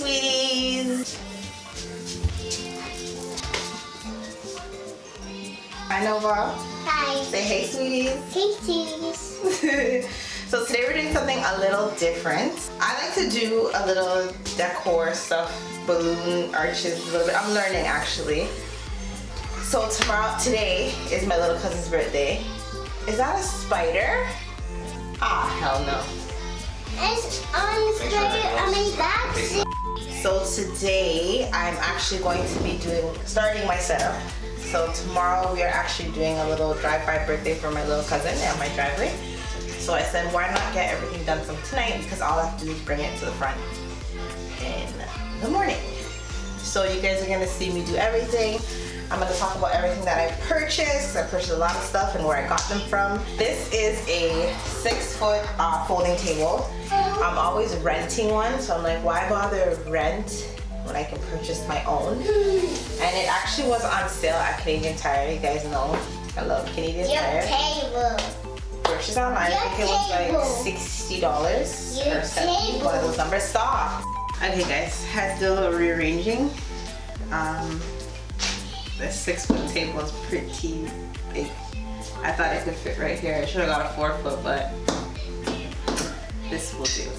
sweeties. Hi, Nova. Hi. Say hey, sweeties. Hey, sweeties. So today we're doing something a little different. I like to do a little decor stuff, balloon arches a little bit. I'm learning actually. So today is my little cousin's birthday. Is that a spider? Ah, hell no. It's on the spider. I mean, that's. So today I'm actually going to be starting my setup. So tomorrow we are actually doing a little drive-by birthday for my little cousin at my driveway. So I said, why not get everything done from tonight, because all I have to do is bring it to the front in the morning. So you guys are gonna see me do everything. I'm gonna talk about everything that I purchased. I purchased a lot of stuff and where I got them from. This is a 6-foot folding table. I'm always renting one, so I'm like, why bother rent when I can purchase my own? And it actually was on sale at Canadian Tire. You guys know I love Canadian Tire. Table. Purchase online. I think it was like $60 per set. One of those numbers. Stop. Okay, guys, had to do a little rearranging. This 6-foot table is pretty big. I thought it could fit right here. I should have got a 4-foot, but this will do.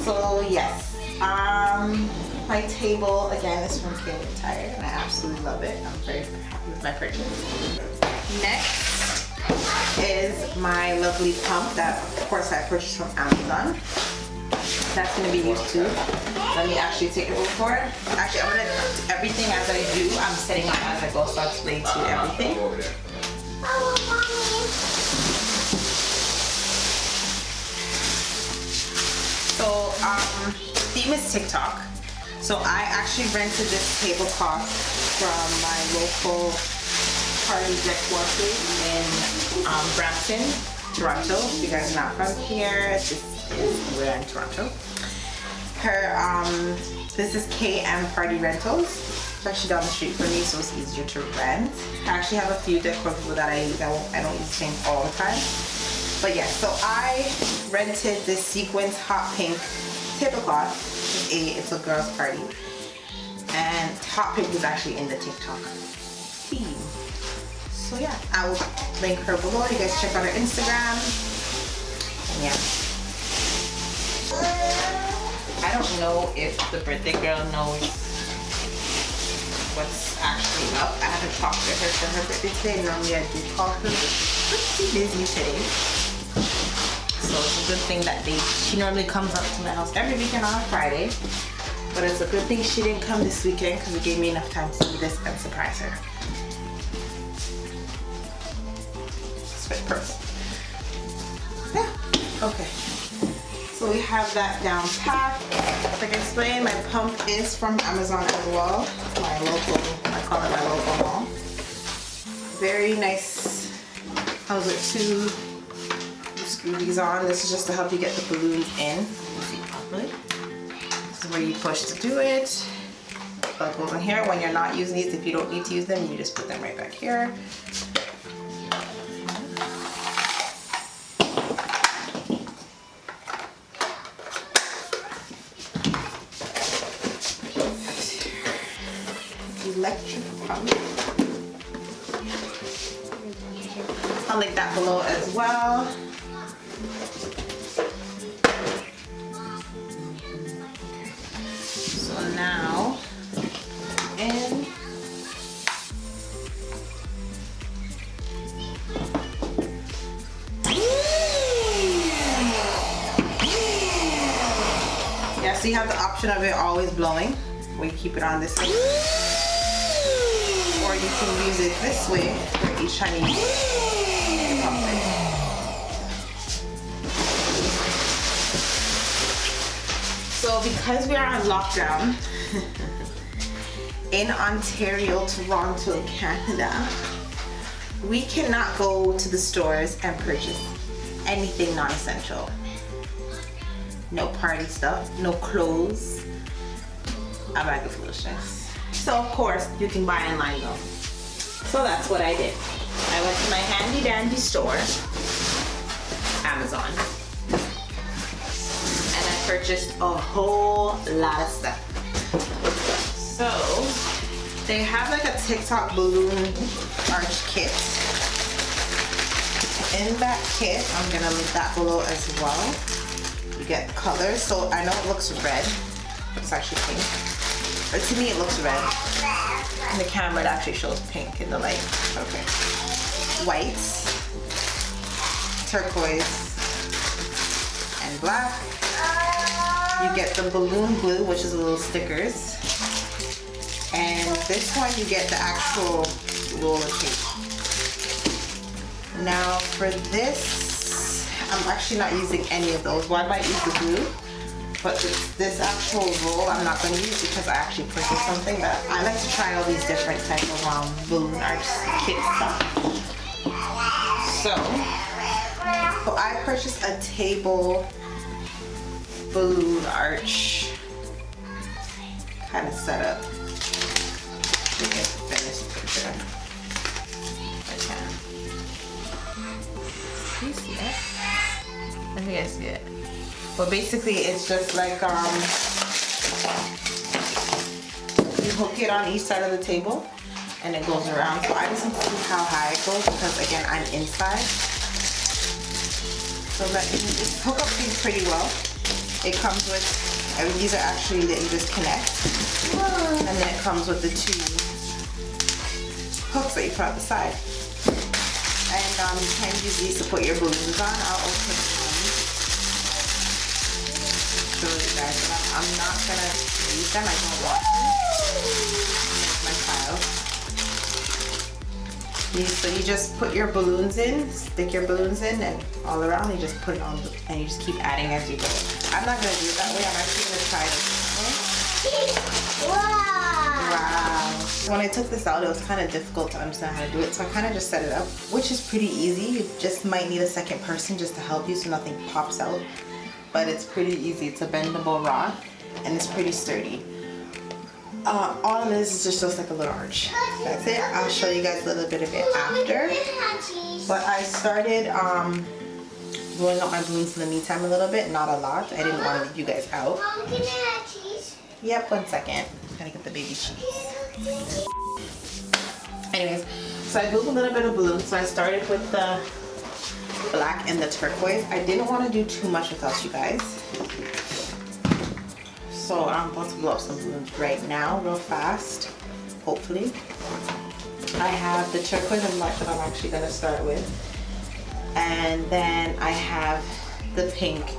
So yes, my table again is from Canadian Tire, and I absolutely love it. I'm very happy with my purchase. Next is my lovely pump that, of course, I purchased from Amazon. That's going to be used too. Let me actually take it over for it. Actually, I'm going to, everything as I do, I'm setting up as I go, so I'll explain to you everything. So, theme is TikTok. So I actually rented this tablecloth from my local party decor place in Brampton, Toronto. If you guys are not from here, we're in Toronto. This is KM Party Rentals. It's actually down the street from me, so it's easier to rent. I actually have a few decor people that I use. I don't use the same all the time. But yeah, so I rented this sequins hot pink tablecloth. It's a girls' party. And hot pink is actually in the TikTok theme. So yeah, I will link her below. You guys check out her Instagram. And yeah. I don't know if the birthday girl knows what's actually up. I haven't talked to her for her birthday today. Normally I do call her, but she's pretty busy today. So it's a good thing that she normally comes up to my house every weekend on a Friday. But it's a good thing she didn't come this weekend, because it gave me enough time to do this and surprise her. It's perfect. Yeah, okay. So we have that down packed. Like I explained, my pump is from Amazon as well. My local, I call it my local mall. Very nice. I was like you screw these on. This is just to help you get the balloons in. You see properly. This is where you push to do it. Plug goes in here. When you're not using these, if you don't need to use them, you just put them right back here. Electric pump. I'll link that below as well. So now, in. Yeah, so you have the option of it always blowing. We keep it on this way. Or you can use it this way for each time you pump it. So because we are on lockdown in Ontario, Toronto, Canada, we cannot go to the stores and purchase anything non-essential. No party stuff, no clothes, a bag of foolishness. So of course, you can buy online though. So that's what I did. I went to my handy dandy store, Amazon, and I purchased purchased a whole lot of stuff. So they have like a TikTok balloon arch kit. In that kit, I'm gonna link that below as well. You get colors. So I know it looks red, but it's actually pink. Or to me, it looks red. In the camera, it actually shows pink in the light. Okay. White, turquoise, and black. You get the balloon glue, which is little stickers. And this one, you get the actual roller tape. Now for this, I'm actually not using any of those. Well, I might use the glue, but this actual roll I'm not going to use because I actually purchased something that I like to try all these different types of balloon arch kit stuff. So I purchased a table balloon arch kind of setup. Let me get the finished picture. Okay. Do you see it? I think I see it. But basically it's just like you hook it on each side of the table and it goes around. So I just need to see how high it goes because again I'm inside. So let me just hook up these pretty well. It comes with, I mean, these are actually that you just connect. And then it comes with the two hooks that you put on the side. And you can use these to put your balloons on. I'll open show you guys, but I'm not gonna use them. I don't want to. My child. So you just put your balloons in, stick your balloons in, and all around you just put it on, and you just keep adding as you go. I'm not gonna do it that way. I'm actually gonna try this way. Wow. When I took this out, it was kind of difficult to understand how to do it, so I kind of just set it up, which is pretty easy. You just might need a second person just to help you so nothing pops out. But it's pretty easy. It's a bendable rod and it's pretty sturdy. All of this is just like a little arch. That's it. I'll show you guys a little bit of it after. But I started blowing up my balloons in the meantime a little bit, not a lot. I didn't want to leave you guys out. Mom, can I have cheese? Yep, 1 second. Gotta get the baby cheese. Anyways, so I blew a little bit of balloons. So I started with the black and the turquoise. I didn't want to do too much without you guys. So I'm about to blow up some balloons right now, real fast, hopefully. I have the turquoise and black that I'm actually going to start with. And then I have the pink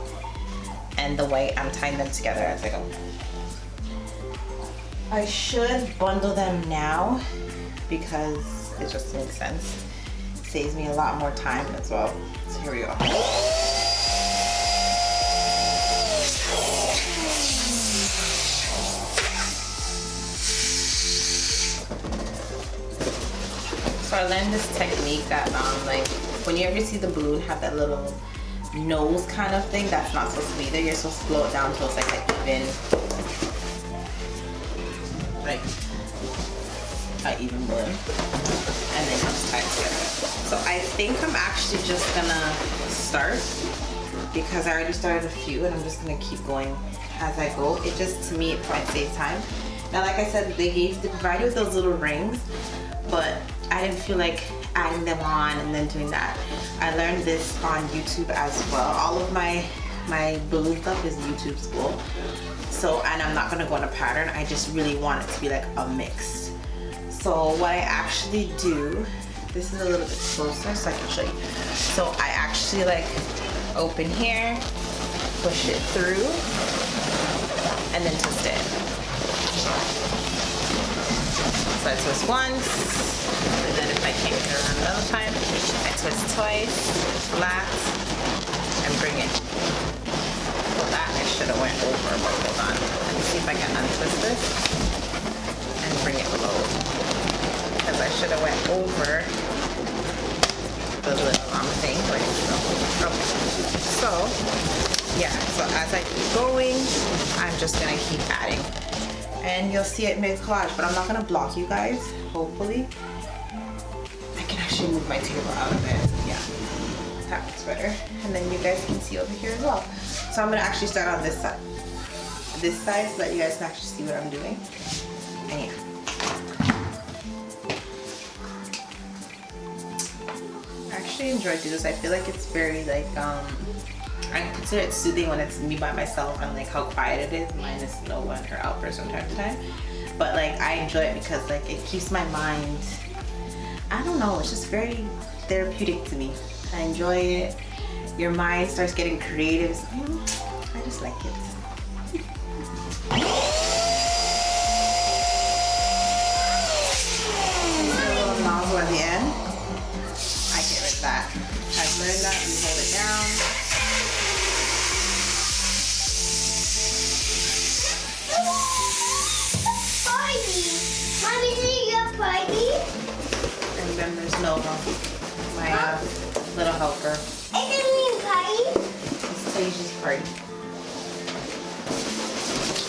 and the white. I'm tying them together as I go. I should bundle them now because it just makes sense. Saves me a lot more time as well. So here we go. So I learned this technique that like when you ever see the balloon have that little nose kind of thing, that's not supposed to be there. You're supposed to blow it down until it's like even, like an even balloon, and then just tie it together. So I think I'm actually just gonna start because I already started a few and I'm just gonna keep going as I go. It just, to me, it might save time. Now, like I said, they provide you with those little rings, but I didn't feel like adding them on and then doing that. I learned this on YouTube as well. All of my balloon stuff is YouTube school. So, and I'm not gonna go on a pattern. I just really want it to be like a mix. So what I actually do, this is a little bit closer so I can show you. So I actually like open here, push it through, and then twist it. So I twist once, and then if I can't get around another time, I twist twice, flat, and bring it. So that I should have went over, but hold on. Let me see if I can untwist this and bring it below. Because I should have went over the little thing. Wait, no. Okay. So, yeah. So as I keep going, I'm just gonna keep adding. And you'll see it mid-collage, but I'm not gonna block you guys, hopefully. I can actually move my table out of it. Yeah, that looks better. And then you guys can see over here as well. So I'm gonna actually start on this side. This side so that you guys can actually see what I'm doing. And yeah. I actually enjoy doing this. I feel like it's very like I consider it soothing when it's me by myself and like how quiet it is, minus Noah and her outbursts from time to time. But like I enjoy it because like it keeps my mind, I don't know, it's just very therapeutic to me. I enjoy it. Your mind starts getting creative. I just like it. A little nozzle at the end. I get rid of that. I've learned that. You hold it down. Mommy, is your party? And then there's Nova, my little helper. It doesn't mean party. It's Tasia's party.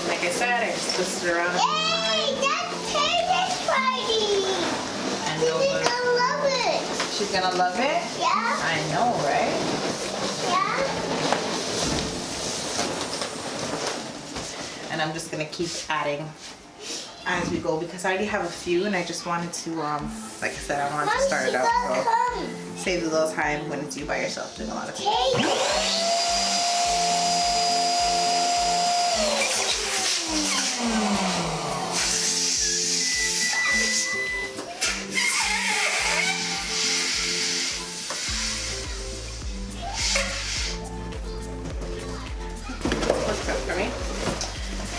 Like I said, I just twist it around. Hey, that's Tasia's party. And She's Nova, gonna love it. she's gonna love it? Yeah. I know, right? Yeah. And I'm just gonna keep adding as we go because I already have a few and I just wanted to, like I said, I wanted to start it up. So save a little time when it's you by yourself doing a lot of things. Works out for me.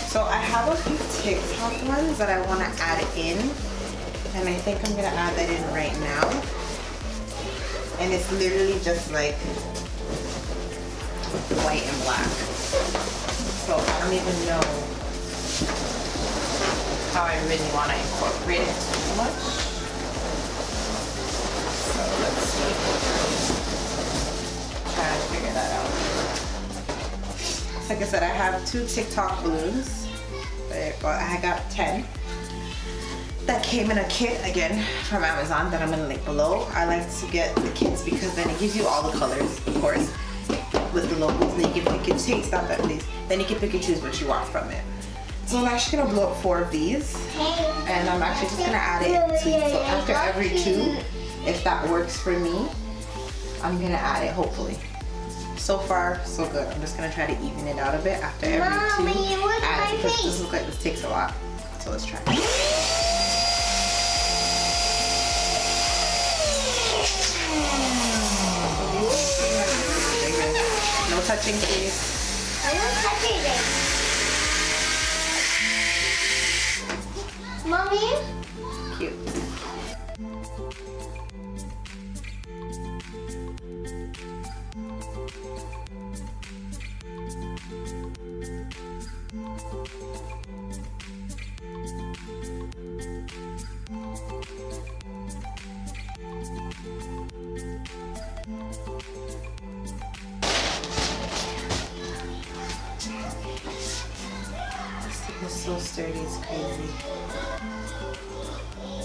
So I have a few TikTok ones that I want to add in, and I think I'm gonna add that in right now. And it's literally just like white and black. So I don't even know how I really want to incorporate it too much. So let's see. Try to figure that out. Like I said, I have 2 TikTok balloons. I got 10 that came in a kit again from Amazon that I'm gonna link below. I like to get the kits because then it gives you all the colors, of course, with the logos. And then you can pick and choose. Stop that, please. Then you can pick and choose what you want from it. So I'm actually gonna blow up 4 of these, and I'm actually just gonna add it to. So after every 2, if that works for me, I'm gonna add it. Hopefully. So far, so good. I'm just gonna try to even it out a bit after every 2 ads because this looks like this takes a lot. So let's try. No touching, please. I don't touch it. Mommy? Cute. It's so sturdy, it's crazy.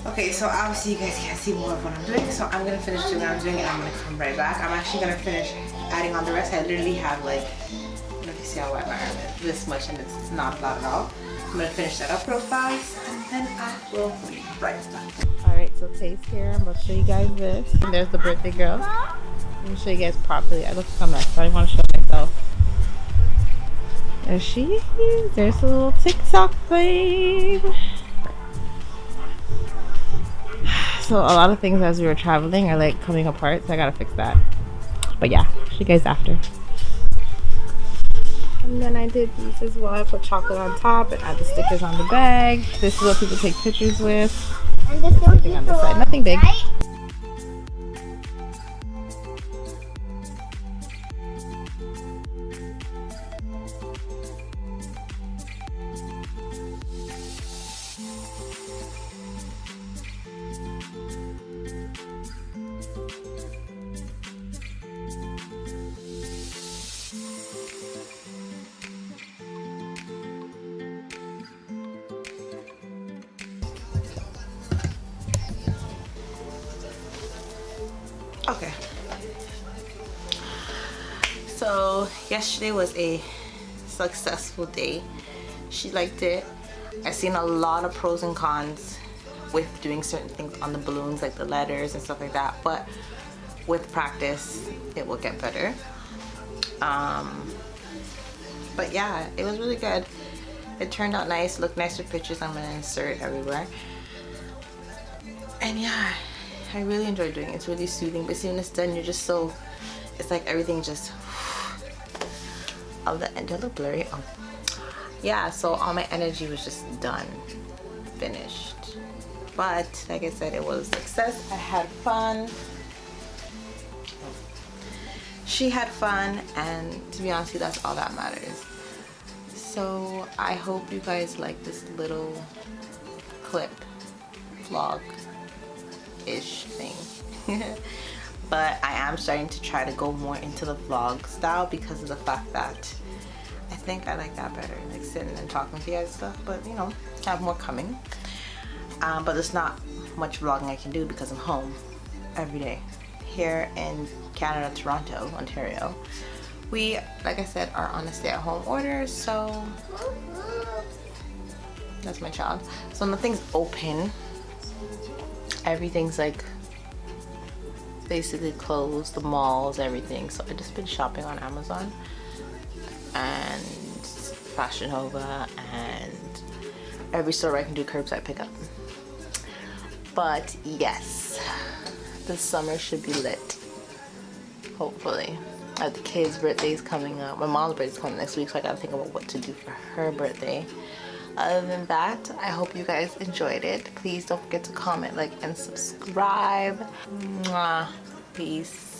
Okay, so obviously you guys can't see more of what I'm doing, so I'm gonna finish doing what I'm doing and I'm gonna come right back. I'm actually gonna finish adding on the rest. I literally have like, I don't know if you see how wet my arm is, this much, and it's not a lot at all. I'm gonna finish that up real fast and then I will be right back. Alright, so Taste here, I'm about to show you guys this. And there's the birthday girl. Let me show you guys properly. I look so messed up, I don't want to show myself. There she is. There's a little TikTok babe. So a lot of things as we were traveling are like coming apart, so I gotta fix that. But yeah, see you guys after. And then I did these as well. I put chocolate on top and add the stickers on the bag. This is what people take pictures with. And this Everything on this side, nothing big. Right? Okay. So yesterday was a successful day. She liked it. I've seen a lot of pros and cons with doing certain things on the balloons, like the letters and stuff like that, but with practice it will get better. But yeah, it was really good. It turned out nice, looked nice with pictures. I'm gonna insert everywhere. And yeah, I really enjoy doing it. It's really soothing, but see, when it's done, you're just so, it's like everything just, oh, the end, do I look blurry? Oh. Yeah, so all my energy was just done, finished. But like I said, it was a success. I had fun. She had fun, and to be honest with you, that's all that matters. So I hope you guys like this little clip vlog-ish thing. But I am starting to try to go more into the vlog style because of the fact that I think I like that better, like sitting and talking to you guys and stuff. But you know, I have more coming. But there's not much vlogging I can do because I'm home every day. Here in Canada, Toronto, Ontario, we, like I said, are on a stay-at-home order, so that's my child. So nothing's open. Everything's like basically closed, the malls, everything. So I've just been shopping on Amazon and Fashion Nova and every store I can do curbside pickup. But yes, the summer should be lit, hopefully. The kids' birthday's coming up. My mom's birthday's coming next week, so I gotta think about what to do for her birthday. Other than that, I hope you guys enjoyed it. Please don't forget to comment, like, and subscribe. Mwah. Peace.